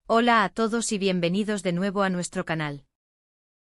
Hola a todos y bienvenidos de nuevo a nuestro canal.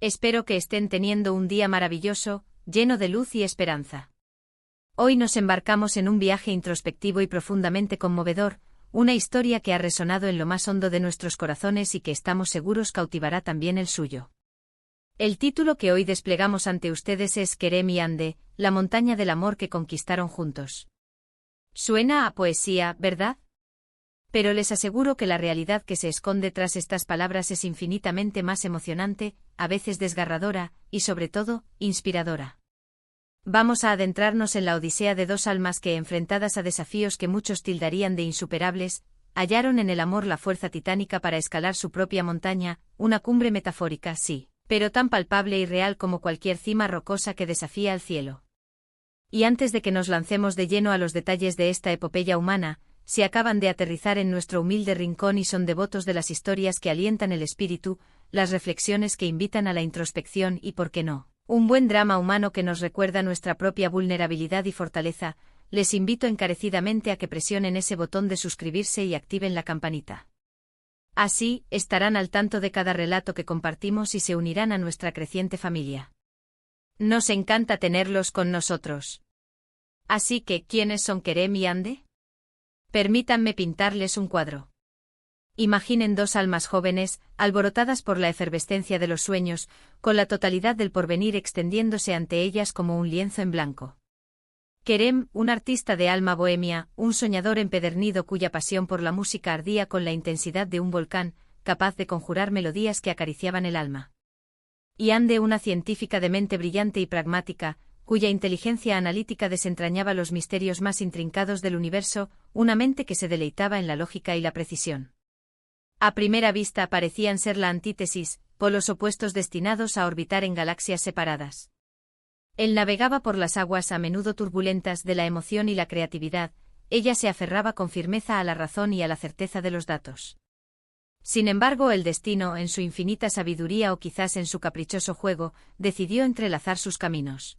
Espero que estén teniendo un día maravilloso, lleno de luz y esperanza. Hoy nos embarcamos en un viaje introspectivo y profundamente conmovedor, una historia que ha resonado en lo más hondo de nuestros corazones y que estamos seguros cautivará también el suyo. El título que hoy desplegamos ante ustedes es Kerem y Hande, la montaña del amor que conquistaron juntos. Suena a poesía, ¿verdad? Pero les aseguro que la realidad que se esconde tras estas palabras es infinitamente más emocionante, a veces desgarradora, y sobre todo, inspiradora. Vamos a adentrarnos en la odisea de dos almas que, enfrentadas a desafíos que muchos tildarían de insuperables, hallaron en el amor la fuerza titánica para escalar su propia montaña, una cumbre metafórica, sí, pero tan palpable y real como cualquier cima rocosa que desafía al cielo. Y antes de que nos lancemos de lleno a los detalles de esta epopeya humana, si acaban de aterrizar en nuestro humilde rincón y son devotos de las historias que alientan el espíritu, las reflexiones que invitan a la introspección y, ¿por qué no?, un buen drama humano que nos recuerda nuestra propia vulnerabilidad y fortaleza, les invito encarecidamente a que presionen ese botón de suscribirse y activen la campanita. Así, estarán al tanto de cada relato que compartimos y se unirán a nuestra creciente familia. Nos encanta tenerlos con nosotros. Así que, ¿quiénes son Kerem y Hande? Permítanme pintarles un cuadro. Imaginen dos almas jóvenes, alborotadas por la efervescencia de los sueños, con la totalidad del porvenir extendiéndose ante ellas como un lienzo en blanco. Kerem, un artista de alma bohemia, un soñador empedernido cuya pasión por la música ardía con la intensidad de un volcán, capaz de conjurar melodías que acariciaban el alma. Y Hande, una científica de mente brillante y pragmática, cuya inteligencia analítica desentrañaba los misterios más intrincados del universo, una mente que se deleitaba en la lógica y la precisión. A primera vista parecían ser la antítesis, polos opuestos destinados a orbitar en galaxias separadas. Él navegaba por las aguas a menudo turbulentas de la emoción y la creatividad, ella se aferraba con firmeza a la razón y a la certeza de los datos. Sin embargo, el destino, en su infinita sabiduría o quizás en su caprichoso juego, decidió entrelazar sus caminos.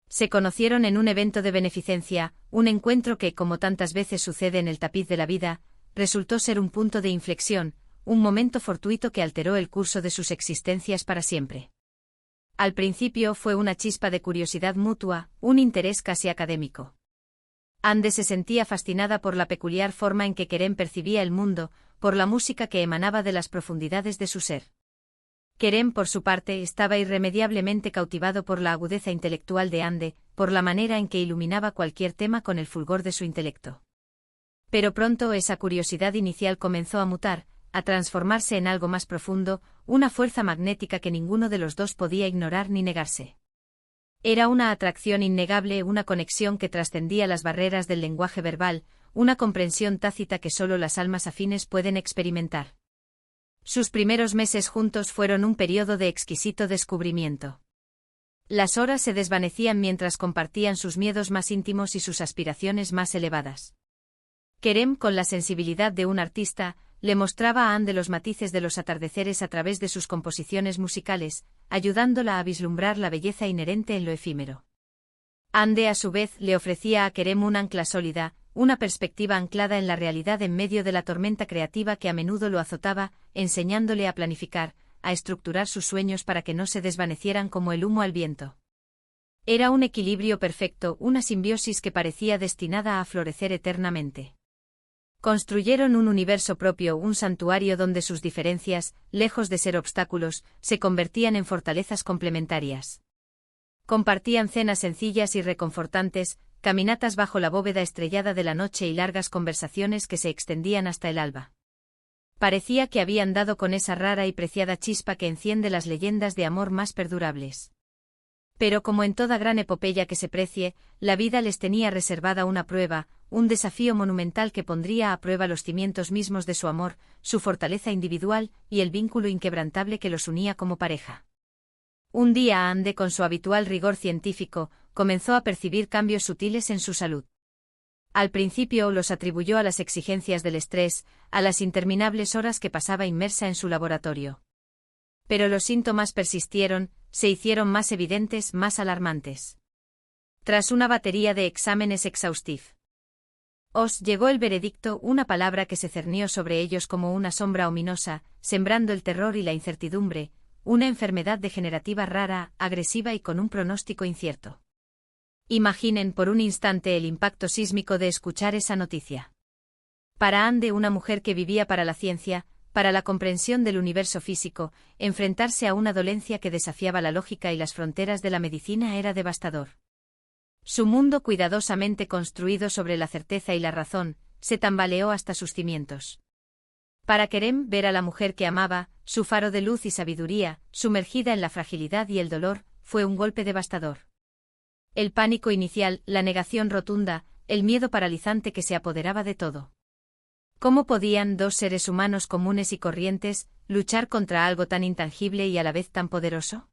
Se conocieron en un evento de beneficencia, un encuentro que, como tantas veces sucede en el tapiz de la vida, resultó ser un punto de inflexión, un momento fortuito que alteró el curso de sus existencias para siempre. Al principio fue una chispa de curiosidad mutua, un interés casi académico. Hande se sentía fascinada por la peculiar forma en que Kerem percibía el mundo, por la música que emanaba de las profundidades de su ser. Kerem, por su parte, estaba irremediablemente cautivado por la agudeza intelectual de Hande, por la manera en que iluminaba cualquier tema con el fulgor de su intelecto. Pero pronto esa curiosidad inicial comenzó a mutar, a transformarse en algo más profundo, una fuerza magnética que ninguno de los dos podía ignorar ni negarse. Era una atracción innegable, una conexión que trascendía las barreras del lenguaje verbal, una comprensión tácita que solo las almas afines pueden experimentar. Sus primeros meses juntos fueron un periodo de exquisito descubrimiento. Las horas se desvanecían mientras compartían sus miedos más íntimos y sus aspiraciones más elevadas. Kerem, con la sensibilidad de un artista, le mostraba a Hande los matices de los atardeceres a través de sus composiciones musicales, ayudándola a vislumbrar la belleza inherente en lo efímero. Hande, a su vez, le ofrecía a Kerem un ancla sólida, una perspectiva anclada en la realidad en medio de la tormenta creativa que a menudo lo azotaba, enseñándole a planificar, a estructurar sus sueños para que no se desvanecieran como el humo al viento. Era un equilibrio perfecto, una simbiosis que parecía destinada a florecer eternamente. Construyeron un universo propio, un santuario donde sus diferencias, lejos de ser obstáculos, se convertían en fortalezas complementarias. Compartían cenas sencillas y reconfortantes, caminatas bajo la bóveda estrellada de la noche y largas conversaciones que se extendían hasta el alba. Parecía que habían dado con esa rara y preciada chispa que enciende las leyendas de amor más perdurables. Pero como en toda gran epopeya que se precie, la vida les tenía reservada una prueba, un desafío monumental que pondría a prueba los cimientos mismos de su amor, su fortaleza individual y el vínculo inquebrantable que los unía como pareja. Un día Hande, con su habitual rigor científico, comenzó a percibir cambios sutiles en su salud. Al principio los atribuyó a las exigencias del estrés, a las interminables horas que pasaba inmersa en su laboratorio. Pero los síntomas persistieron, se hicieron más evidentes, más alarmantes. Tras una batería de exámenes exhaustivos, Os llegó el veredicto, una palabra que se cernió sobre ellos como una sombra ominosa, sembrando el terror y la incertidumbre, una enfermedad degenerativa rara, agresiva y con un pronóstico incierto. Imaginen por un instante el impacto sísmico de escuchar esa noticia. Para Ande, una mujer que vivía para la ciencia, para la comprensión del universo físico, enfrentarse a una dolencia que desafiaba la lógica y las fronteras de la medicina era devastador. Su mundo, cuidadosamente construido sobre la certeza y la razón, se tambaleó hasta sus cimientos. Para Kerem, ver a la mujer que amaba, su faro de luz y sabiduría, sumergida en la fragilidad y el dolor, fue un golpe devastador. El pánico inicial, la negación rotunda, el miedo paralizante que se apoderaba de todo. ¿Cómo podían dos seres humanos comunes y corrientes luchar contra algo tan intangible y a la vez tan poderoso?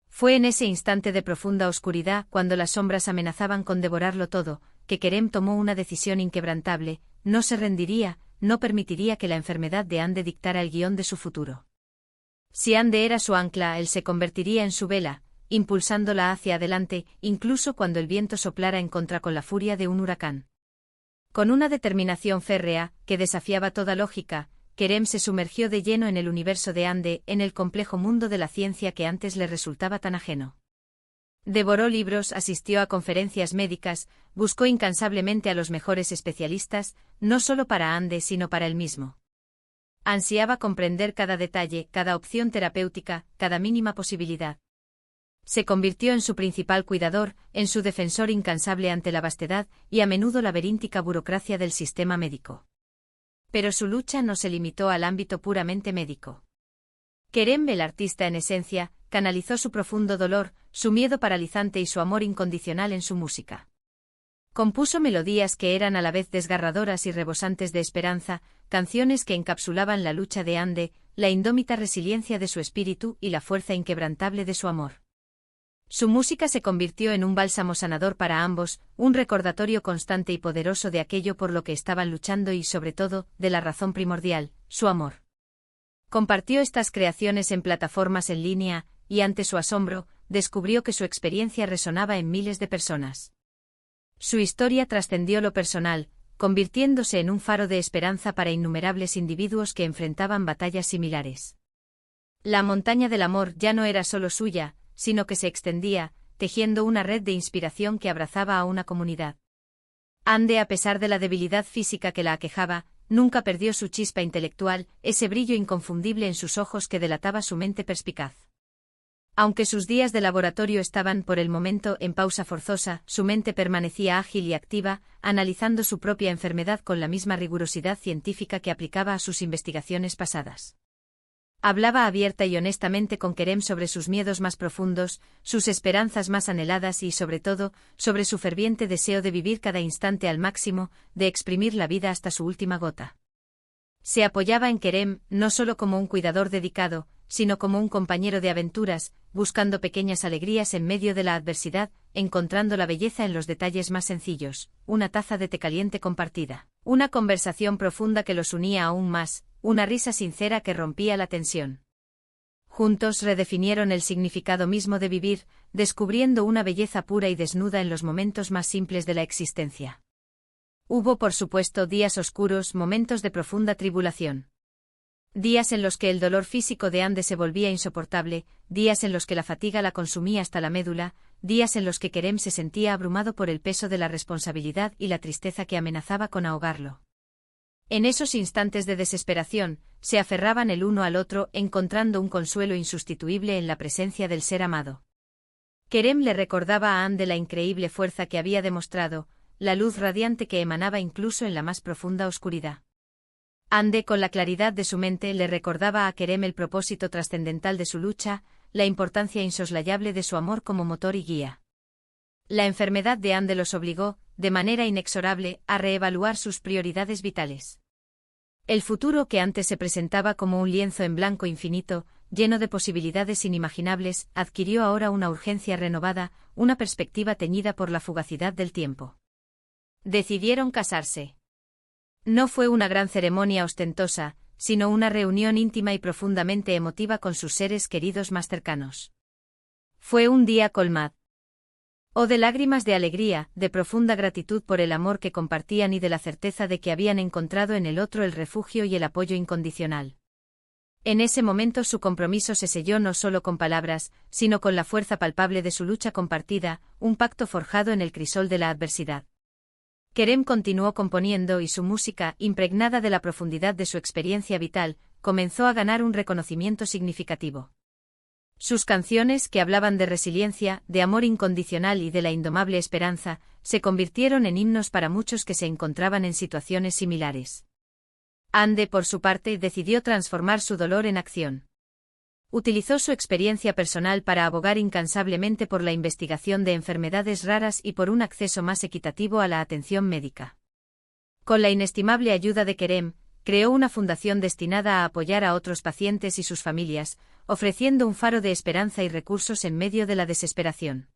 Fue en ese instante de profunda oscuridad, cuando las sombras amenazaban con devorarlo todo, que Kerem tomó una decisión inquebrantable: no se rendiría, no permitiría que la enfermedad de Ande dictara el guión de su futuro. Si Ande era su ancla, él se convertiría en su vela, impulsándola hacia adelante, incluso cuando el viento soplara en contra con la furia de un huracán. Con una determinación férrea, que desafiaba toda lógica, Kerem se sumergió de lleno en el universo de Ande, en el complejo mundo de la ciencia que antes le resultaba tan ajeno. Devoró libros, asistió a conferencias médicas, buscó incansablemente a los mejores especialistas, no solo para Ande sino para él mismo. Ansiaba comprender cada detalle, cada opción terapéutica, cada mínima posibilidad. Se convirtió en su principal cuidador, en su defensor incansable ante la vastedad y a menudo laberíntica burocracia del sistema médico. Pero su lucha no se limitó al ámbito puramente médico. Kerem, el artista en esencia, canalizó su profundo dolor, su miedo paralizante y su amor incondicional en su música. Compuso melodías que eran a la vez desgarradoras y rebosantes de esperanza, canciones que encapsulaban la lucha de Ande, la indómita resiliencia de su espíritu y la fuerza inquebrantable de su amor. Su música se convirtió en un bálsamo sanador para ambos, un recordatorio constante y poderoso de aquello por lo que estaban luchando y, sobre todo, de la razón primordial, su amor. Compartió estas creaciones en plataformas en línea, y ante su asombro, descubrió que su experiencia resonaba en miles de personas. Su historia trascendió lo personal, convirtiéndose en un faro de esperanza para innumerables individuos que enfrentaban batallas similares. La montaña del amor ya no era solo suya, sino que se extendía, tejiendo una red de inspiración que abrazaba a una comunidad. Ande, a pesar de la debilidad física que la aquejaba, nunca perdió su chispa intelectual, ese brillo inconfundible en sus ojos que delataba su mente perspicaz. Aunque sus días de laboratorio estaban por el momento en pausa forzosa, su mente permanecía ágil y activa, analizando su propia enfermedad con la misma rigurosidad científica que aplicaba a sus investigaciones pasadas. Hablaba abierta y honestamente con Kerem sobre sus miedos más profundos, sus esperanzas más anheladas y, sobre todo, sobre su ferviente deseo de vivir cada instante al máximo, de exprimir la vida hasta su última gota. Se apoyaba en Kerem, no solo como un cuidador dedicado, sino como un compañero de aventuras, buscando pequeñas alegrías en medio de la adversidad, encontrando la belleza en los detalles más sencillos: una taza de té caliente compartida, una conversación profunda que los unía aún más, una risa sincera que rompía la tensión. Juntos redefinieron el significado mismo de vivir, descubriendo una belleza pura y desnuda en los momentos más simples de la existencia. Hubo, por supuesto, días oscuros, momentos de profunda tribulación. Días en los que el dolor físico de Ande se volvía insoportable, días en los que la fatiga la consumía hasta la médula, días en los que Kerem se sentía abrumado por el peso de la responsabilidad y la tristeza que amenazaba con ahogarlo. En esos instantes de desesperación, se aferraban el uno al otro, encontrando un consuelo insustituible en la presencia del ser amado. Kerem le recordaba a Ande la increíble fuerza que había demostrado, la luz radiante que emanaba incluso en la más profunda oscuridad. Ande, con la claridad de su mente, le recordaba a Kerem el propósito trascendental de su lucha, la importancia insoslayable de su amor como motor y guía. La enfermedad de Ande los obligó, de manera inexorable, a reevaluar sus prioridades vitales. El futuro que antes se presentaba como un lienzo en blanco infinito, lleno de posibilidades inimaginables, adquirió ahora una urgencia renovada, una perspectiva teñida por la fugacidad del tiempo. Decidieron casarse. No fue una gran ceremonia ostentosa, sino una reunión íntima y profundamente emotiva con sus seres queridos más cercanos. Fue un día colmado O de lágrimas de alegría, de profunda gratitud por el amor que compartían y de la certeza de que habían encontrado en el otro el refugio y el apoyo incondicional. En ese momento su compromiso se selló no solo con palabras, sino con la fuerza palpable de su lucha compartida, un pacto forjado en el crisol de la adversidad. Kerem continuó componiendo y su música, impregnada de la profundidad de su experiencia vital, comenzó a ganar un reconocimiento significativo. Sus canciones, que hablaban de resiliencia, de amor incondicional y de la indomable esperanza, se convirtieron en himnos para muchos que se encontraban en situaciones similares. Ande, por su parte, decidió transformar su dolor en acción. Utilizó su experiencia personal para abogar incansablemente por la investigación de enfermedades raras y por un acceso más equitativo a la atención médica. Con la inestimable ayuda de Kerem, creó una fundación destinada a apoyar a otros pacientes y sus familias, ofreciendo un faro de esperanza y recursos en medio de la desesperación.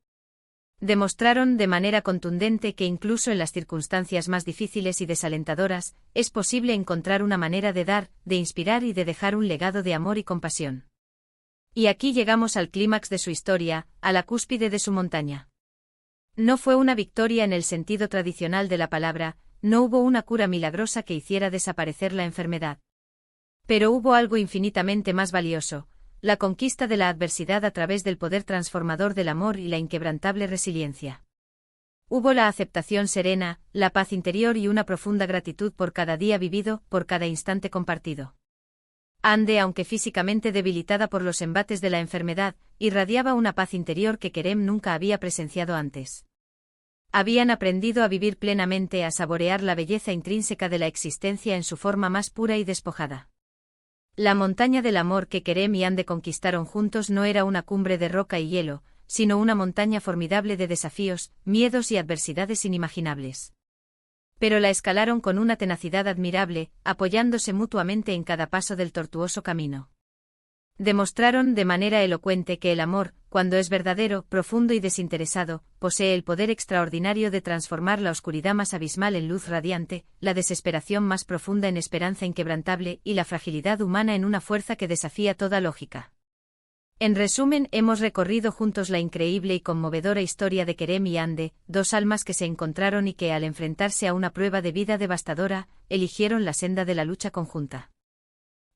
Demostraron de manera contundente que incluso en las circunstancias más difíciles y desalentadoras, es posible encontrar una manera de dar, de inspirar y de dejar un legado de amor y compasión. Y aquí llegamos al clímax de su historia, a la cúspide de su montaña. No fue una victoria en el sentido tradicional de la palabra, no hubo una cura milagrosa que hiciera desaparecer la enfermedad. Pero hubo algo infinitamente más valioso, la conquista de la adversidad a través del poder transformador del amor y la inquebrantable resiliencia. Hubo la aceptación serena, la paz interior y una profunda gratitud por cada día vivido, por cada instante compartido. Ande, aunque físicamente debilitada por los embates de la enfermedad, irradiaba una paz interior que Kerem nunca había presenciado antes. Habían aprendido a vivir plenamente, a saborear la belleza intrínseca de la existencia en su forma más pura y despojada. La montaña del amor que Kerem y Ande conquistaron juntos no era una cumbre de roca y hielo, sino una montaña formidable de desafíos, miedos y adversidades inimaginables. Pero la escalaron con una tenacidad admirable, apoyándose mutuamente en cada paso del tortuoso camino. Demostraron de manera elocuente que el amor, cuando es verdadero, profundo y desinteresado, posee el poder extraordinario de transformar la oscuridad más abismal en luz radiante, la desesperación más profunda en esperanza inquebrantable y la fragilidad humana en una fuerza que desafía toda lógica. En resumen, hemos recorrido juntos la increíble y conmovedora historia de Kerem y Ande, dos almas que se encontraron y que, al enfrentarse a una prueba de vida devastadora, eligieron la senda de la lucha conjunta.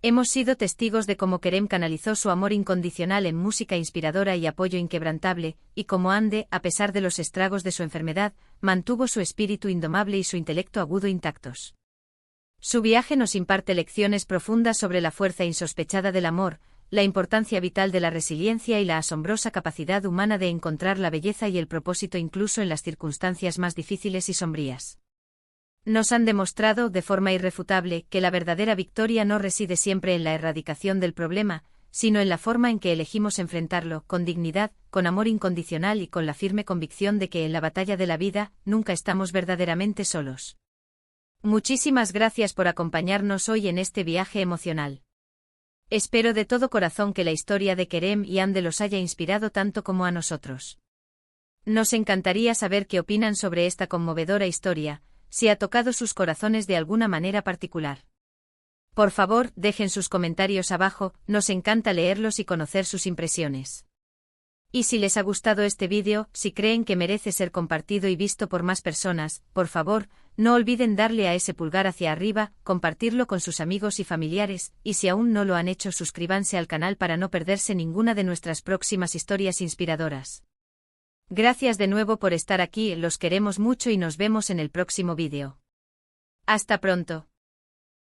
Hemos sido testigos de cómo Kerem canalizó su amor incondicional en música inspiradora y apoyo inquebrantable, y cómo Ande, a pesar de los estragos de su enfermedad, mantuvo su espíritu indomable y su intelecto agudo intactos. Su viaje nos imparte lecciones profundas sobre la fuerza insospechada del amor, la importancia vital de la resiliencia y la asombrosa capacidad humana de encontrar la belleza y el propósito incluso en las circunstancias más difíciles y sombrías. Nos han demostrado, de forma irrefutable, que la verdadera victoria no reside siempre en la erradicación del problema, sino en la forma en que elegimos enfrentarlo, con dignidad, con amor incondicional y con la firme convicción de que en la batalla de la vida, nunca estamos verdaderamente solos. Muchísimas gracias por acompañarnos hoy en este viaje emocional. Espero de todo corazón que la historia de Kerem y Ande los haya inspirado tanto como a nosotros. Nos encantaría saber qué opinan sobre esta conmovedora historia, si ha tocado sus corazones de alguna manera particular. Por favor, dejen sus comentarios abajo, nos encanta leerlos y conocer sus impresiones. Y si les ha gustado este vídeo, si creen que merece ser compartido y visto por más personas, por favor, no olviden darle a ese pulgar hacia arriba, compartirlo con sus amigos y familiares, y si aún no lo han hecho, suscríbanse al canal para no perderse ninguna de nuestras próximas historias inspiradoras. Gracias de nuevo por estar aquí, los queremos mucho y nos vemos en el próximo vídeo. Hasta pronto.